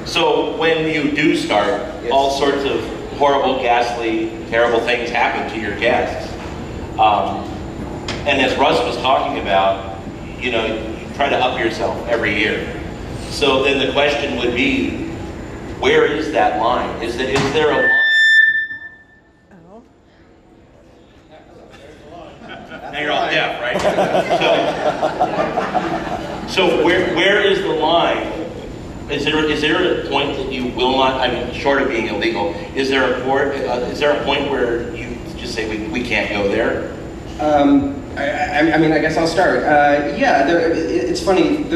So when you do start, Yes. all sorts of horrible, ghastly, terrible things happen to your guests. And as Russ was talking about, you know, you try to up yourself every year. So then the question would be, where is that line? Is there a line? Now you're all deaf, right? So where is the line? Is there a point that you will not? I mean, short of being illegal, is there a point where you just say we can't go there? I mean, I guess I'll start. Yeah, it's funny.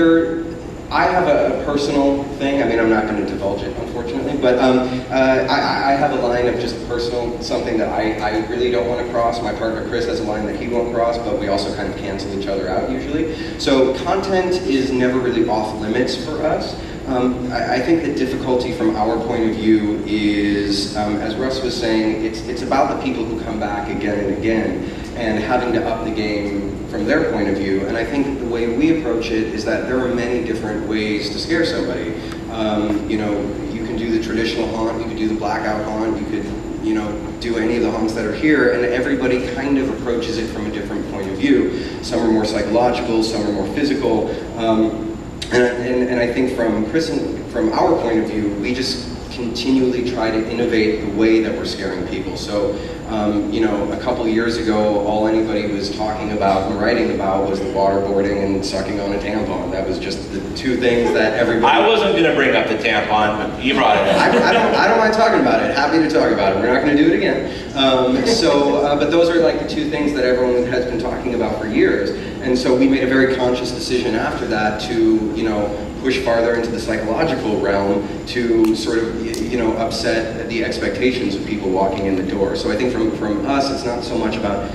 I have a personal thing. I mean, I'm not going to divulge it, unfortunately, but I have a line of just personal, something that I really don't want to cross. My partner Chris has a line that he won't cross, but we also kind of cancel each other out usually. So content is never really off limits for us. I think the difficulty from our point of view is, as Russ was saying, it's about the people who come back again and again, and having to up the game from their point of view. And I think the way we approach it is that there are many different ways to scare somebody. You know, you can do the traditional haunt, you could do the blackout haunt, you could, you know, do any of the haunts that are here, and everybody kind of approaches it from a different point of view. Some are more psychological, some are more physical. And I think from Chris and from our point of view, we just continually try to innovate the way that we're scaring people. So, you know, a couple years ago, all anybody was talking about and writing about was the waterboarding and sucking on a tampon. That was just the two things that everybody... I wasn't going to bring up the tampon, but you brought it up. I don't mind talking about it. Happy to talk about it. We're not going to do it again. But those are like the two things that everyone has been talking about for years. And so we made a very conscious decision after that to, you know, push farther into the psychological realm to sort of, you know, upset the expectations of people walking in the door. So I think from us, it's not so much about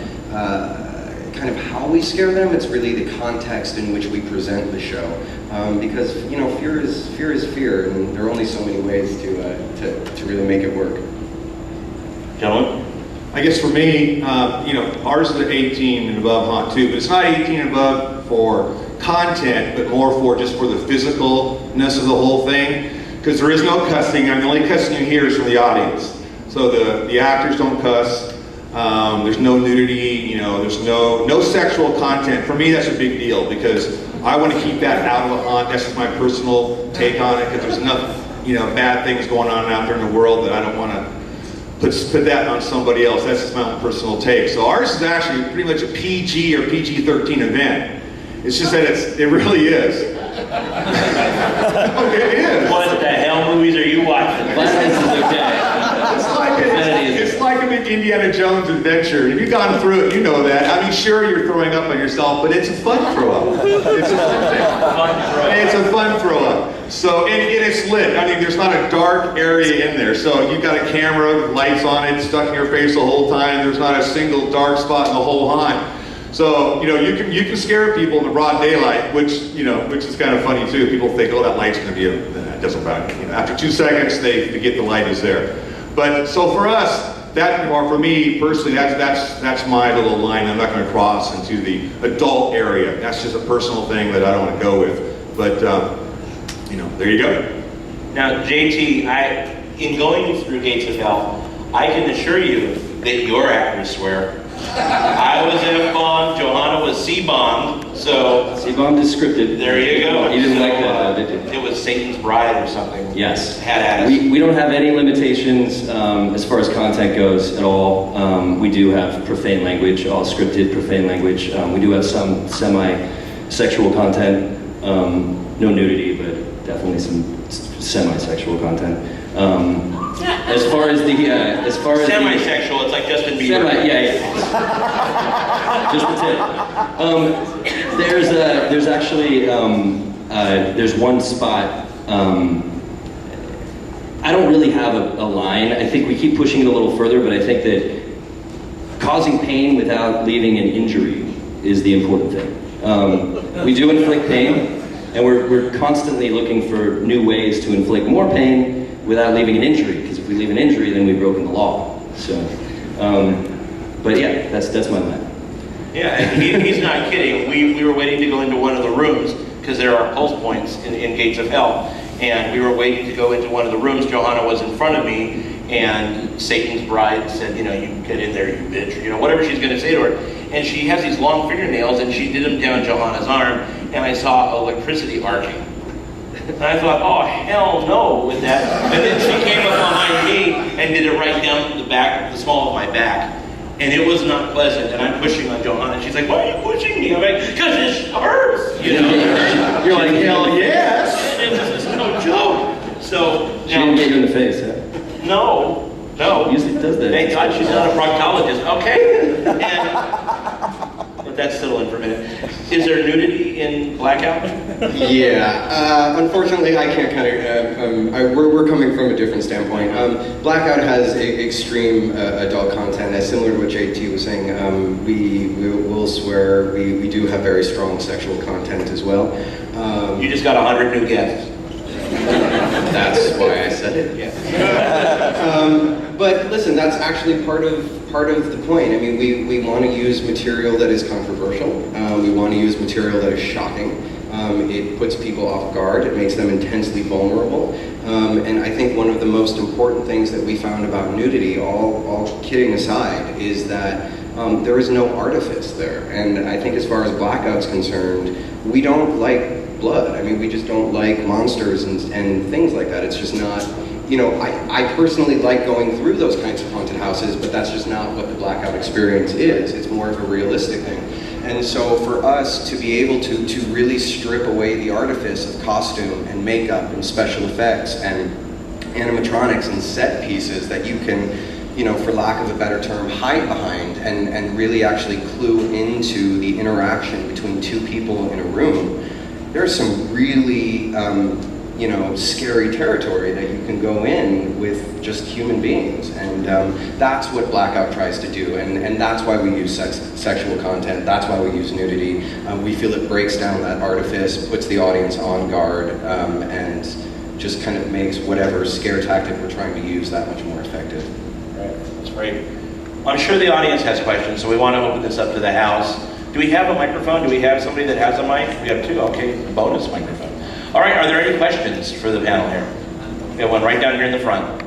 kind of how we scare them, it's really the context in which we present the show. Because, you know, fear is fear, and there are only so many ways to really make it work. Gentlemen? I guess for me, you know, ours is an 18 and above haunt too, but it's not 18 and above for content, but more for just for the physicalness of the whole thing. Because there is no cussing. I mean, the only cussing you hear is from the audience. So the actors don't cuss. There's no nudity. You know, there's no sexual content. For me, that's a big deal because I want to keep that out of a haunt. That's just my personal take on it. Because there's enough, you know, bad things going on out there in the world that I don't want to put that on somebody else. That's just my own personal take. So ours is actually pretty much a PG or PG-13 event. It's just that it really is. It is. What the hell movies are you watching? Violence is okay. It's like a big Indiana Jones adventure. If you've gone through it, you know that. I mean, sure, you're throwing up on yourself, but it's a fun throw up. It's a fun thing. It's a fun throw up. So, and it's lit. I mean, there's not a dark area in there. So you've got a camera with lights on it, stuck in your face the whole time. There's not a single dark spot in the whole haunt. So, you know, you can scare people in the broad daylight, which is kind of funny too. People think, oh, that light's going to be it doesn't matter. You know, after 2 seconds, they forget the light is there. But so for us, or for me personally, that's my little line I'm not going to cross into the adult area. That's just a personal thing that I don't want to go with. But you know, there you go. Now, JT, in going through Gates of Hell, I can assure you that your actors swear. I was F-bombed, Johanna was C-bombed, so... C-bombed is scripted. There you go. You didn't like that, did you? It was Satan's Bride or something. Yes. Had at us. We don't have any limitations as far as content goes at all. We do have profane language, all scripted profane language. We do have some semi-sexual content. No nudity, but definitely some semi-sexual content. As far as semi-sexual, it's like Justin Bieber. Yeah. Just the tip. There's actually there's one spot. I don't really have a line. I think we keep pushing it a little further, but I think that causing pain without leaving an injury is the important thing. We do inflict pain, and we're constantly looking for new ways to inflict more pain without leaving an injury, because if we leave an injury, then we've broken the law. So, but yeah, that's my line. Yeah, and he's not kidding. We were waiting to go into one of the rooms, because there are pulse points in Gates of Hell. and we were waiting to go into one of the rooms. Johanna was in front of me, and Satan's bride said, you know, you get in there, you bitch, or, you know, whatever she's going to say to her. And she has these long fingernails, and she did them down Johanna's arm, and I saw electricity arcing. And I thought, oh, hell no with that. And then she came up behind me and did it right down the back, the small of my back. And it was not pleasant, and I'm pushing on Johanna. She's like, why are you pushing me? I'm like, because it hurts, you know. You're like, hell yes! This is no joke. So, She didn't get you in the face, huh? no. Usually does that. Thank God she's not a proctologist. Okay. But that's still in for a minute. Is there nudity in Blackout? Yeah, unfortunately, I can't kind of. We're coming from a different standpoint. Blackout has extreme adult content, as similar to what JT was saying. We will swear. We do have very strong sexual content as well. You just got 100 new guests. That's why I said it. Yeah. But listen, that's actually part of the point. I mean, we want to use material that is controversial. We want to use material that is shocking. It puts people off guard. It makes them intensely vulnerable. And I think one of the most important things that we found about nudity, all kidding aside, is that there is no artifice there. And I think as far as Blackout's concerned, we don't like blood. I mean, we just don't like monsters and things like that. It's just not, you know, I personally like going through those kinds of haunted houses, but that's just not what the Blackout experience is. It's more of a realistic thing. And so for us to be able to really strip away the artifice of costume and makeup and special effects and animatronics and set pieces that you can, you know, for lack of a better term, hide behind and really actually clue into the interaction between two people in a room, there's some really, you know, scary territory that you can go in with just human beings. And that's what Blackout tries to do. And that's why we use sexual content. That's why we use nudity. We feel it breaks down that artifice, puts the audience on guard, and just kind of makes whatever scare tactic we're trying to use that much more effective. Right, that's great. I'm sure the audience has questions, so we want to open this up to the house. Do we have a microphone? Do we have somebody that has a mic? We have two, okay, bonus microphone. All right, are there any questions for the panel here? We have one right down here in the front.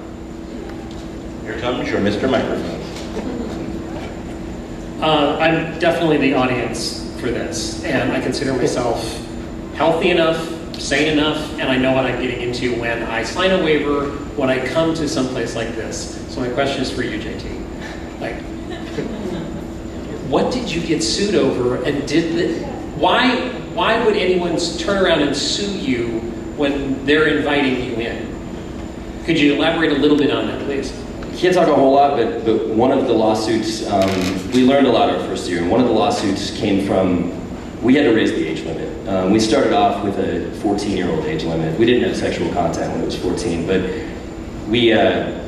Here comes your Mr. Microphone. I'm definitely the audience for this, and I consider myself healthy enough, sane enough, and I know what I'm getting into when I sign a waiver, when I come to some place like this. So my question is for you, JT. Like, what did you get sued over, and why would anyone turn around and sue you when they're inviting you in? Could you elaborate a little bit on that, please? Can't talk a whole lot, but one of the lawsuits, we learned a lot our first year, and one of the lawsuits came from, we had to raise the age limit. We started off with a 14-year-old age limit. We didn't have sexual content when it was 14, but we had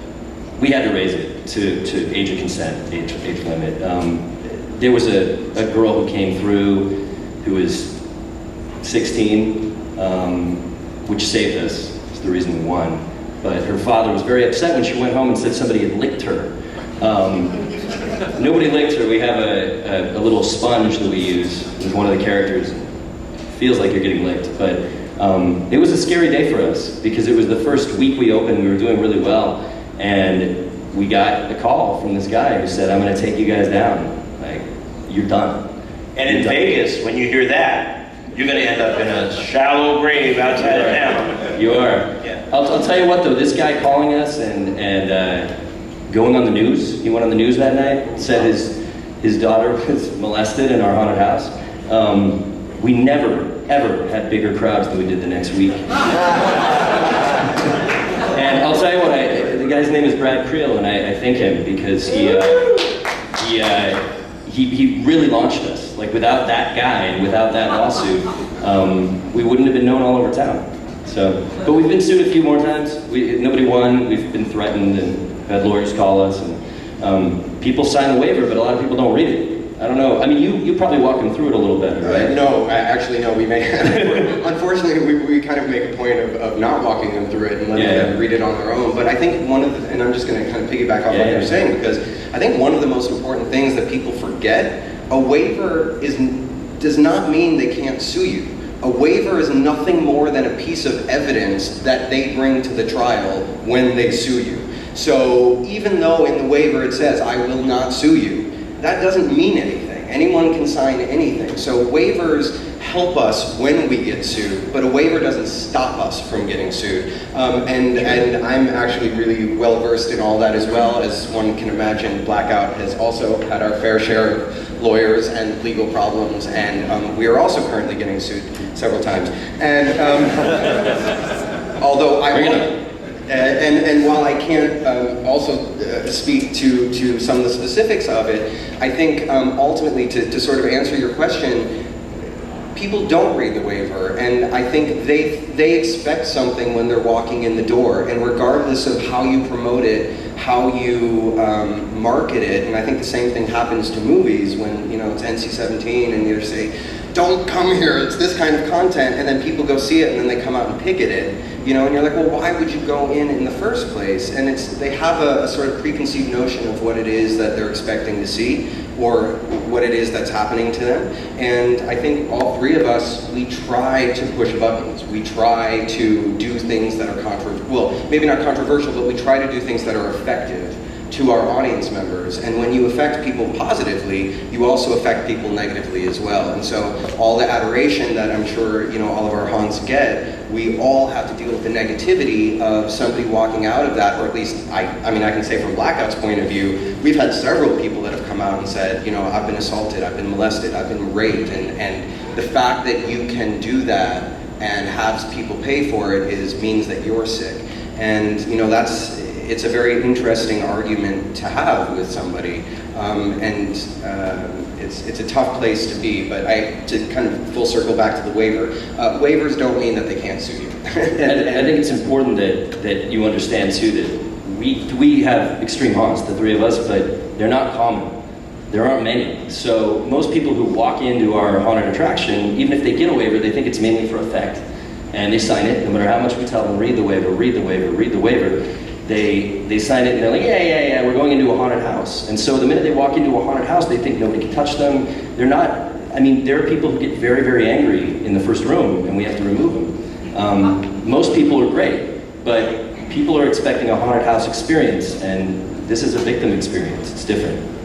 to raise it to age of consent, age limit. There was a girl who came through who was 16, which saved us. It's the reason we won. But her father was very upset when she went home and said somebody had licked her. Nobody licked her. We have a little sponge that we use with one of the characters. Feels like you're getting licked, but it was a scary day for us because it was the first week we opened. We were doing really well, and we got a call from this guy who said, "I'm going to take you guys down. Like, you're done." And in Vegas, when you hear that, you're going to end up in a shallow grave outside of town. You are. Yeah. I'll tell you what though, this guy calling us and going on the news, he went on the news that night, said his daughter was molested in our haunted house. We never, ever had bigger crowds than we did the next week. And I'll tell you what, the guy's name is Brad Creel, and I thank him because he really launched us. Like without that guy and without that lawsuit, we wouldn't have been known all over town. So, but we've been sued a few more times. Nobody won. We've been threatened and had lawyers call us. And people sign the waiver, but a lot of people don't read it. I don't know. I mean, you probably walk them through it a little better, right? No, actually, no. We make. Unfortunately, we kind of make a point of not walking them through it and letting them read it on their own. But I think one of the, and I'm just going to kind of piggyback off what you're saying, because I think one of the most important things that people forget, a waiver does not mean they can't sue you. A waiver is nothing more than a piece of evidence that they bring to the trial when they sue you. So even though in the waiver it says, I will not sue you, that doesn't mean anything. Anyone can sign anything. So waivers help us when we get sued, but a waiver doesn't stop us from getting sued. And I'm actually really well versed in all that as well. As one can imagine, Blackout has also had our fair share of lawyers and legal problems, and we are also currently getting sued several times. And although I won't, and while I can't also speak to some of the specifics of it, I think ultimately to sort of answer your question, people don't read the waiver, and I think they expect something when they're walking in the door, and regardless of how you promote it, how you market it, and I think the same thing happens to movies when, you know, it's NC-17 and you say, don't come here, it's this kind of content, and then people go see it and then they come out and picket it, you know, and you're like, well, why would you go in the first place? And they have a sort of preconceived notion of what it is that they're expecting to see, or what it is that's happening to them. And I think all three of us, we try to push buttons. We try to do things that are well, maybe not controversial, but we try to do things that are effective to our audience members. And when you affect people positively, you also affect people negatively as well. And so all the adoration that I'm sure, you know, all of our Hans get, we all have to deal with the negativity of somebody walking out of that, or at least, I mean, I can say from Blackout's point of view, we've had several people that have come out and said, you know, I've been assaulted, I've been molested, I've been raped, and the fact that you can do that and have people pay for it means that you're sick. And, you know, it's a very interesting argument to have with somebody, and it's a tough place to be, but to kind of full circle back to the waiver, waivers don't mean that they can't sue you. I think it's important that you understand too that we have extreme haunts, the three of us, but they're not common. There aren't many. So most people who walk into our haunted attraction, even if they get a waiver, they think it's mainly for effect, and they sign it, no matter how much we tell them, read the waiver, read the waiver, read the waiver. They sign it and they're like, yeah, we're going into a haunted house. And so the minute they walk into a haunted house, they think nobody can touch them. They're not, I mean, there are people who get very, very angry in the first room and we have to remove them. Most people are great, but people are expecting a haunted house experience, and this is a victim experience. It's different.